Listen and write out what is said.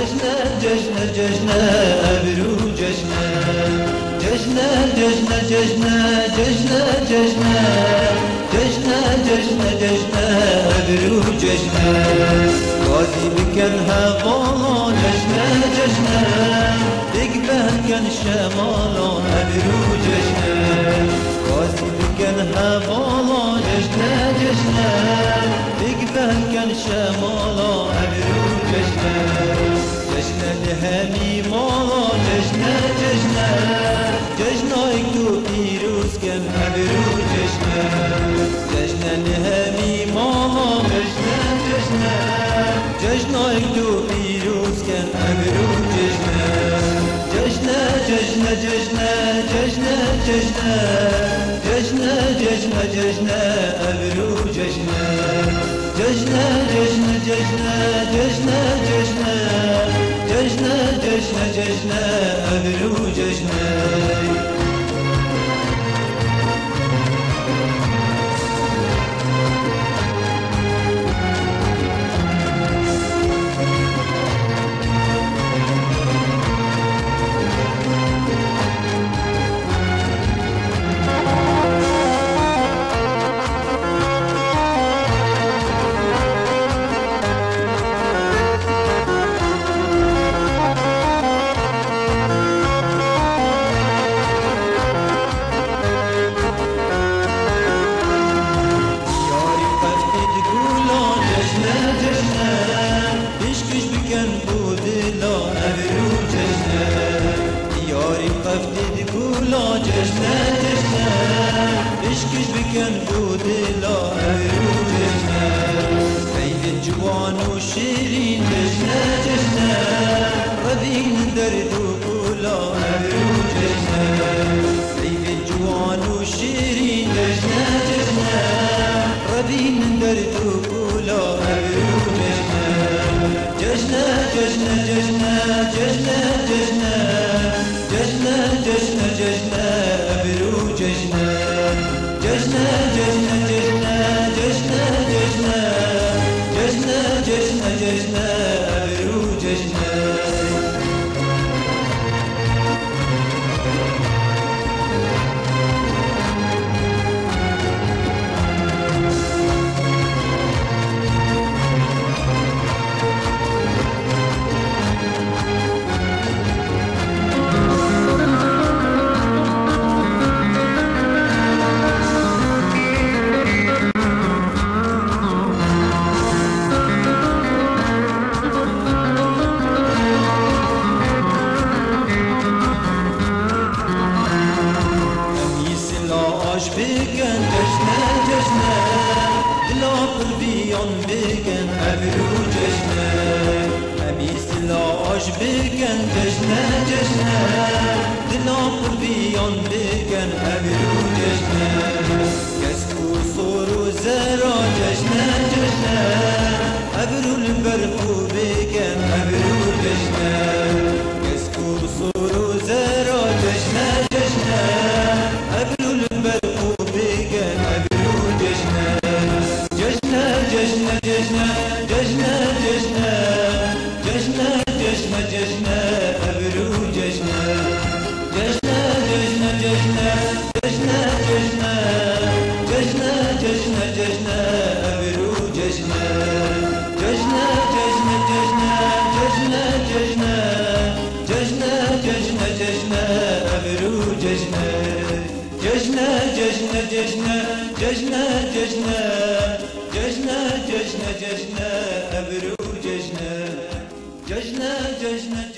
جشن جشن ابرو جشن جشن جشن جشن جشن جشن جشن جشن جشن ابرو جشن قاضي بكن هوالا جشن جشن دقبه كن شمالا ابرو جشن قاضي بكن هوالا جشن جشن دقبه كن شمالا ابرو جشن جشن الهمی مالا جشن جشن جشن ایکو پیروز کن ابرو جشن جشن الهمی مالا جشن جشن جشن ایکو پیروز کن ابرو جشن جشن جشن جشن جشن جشن جشن جشن جشن ابرو جشن جشن جشن جشن جشن جشن جشن جشن جشن ابرو جشن جشن جشن عشقش بکن بودلا ابرو جشن عید جوان و شیرین جشن جشن ردین درد و کولا ابرو جشن عید جوان و شیرین جشن جشن ردین درد و کولا ابرو جشن جشن جشن جشن جشن جشن جشن جشن جشن ابرو جشن جشن جشن جشن جشن جشن جشن جشن جشن ابرو جشن بکن جشن جشن دلا پر بیان بکن ابرو جشن همی سلاش بکن جشن جشن دلا پر بیان بکن ابرو جشن کسکو سور و زرا جشن جشن ابرو البرخو بکن ابرو جشن کسکو سور و زرا جشن جشن ابرو البرخو جشن جشن جشن جشن جشن جشن جشن ابرو جشن جشن جشن جشن جشن جشن جشن جشن جشن ابرو جشن جشن جشن جشن جشن جشن جشن جشن جشن ابرو جشن جشن جشن جشن جشن جشن جشن جشن جشن ابرو جشن جشن جشن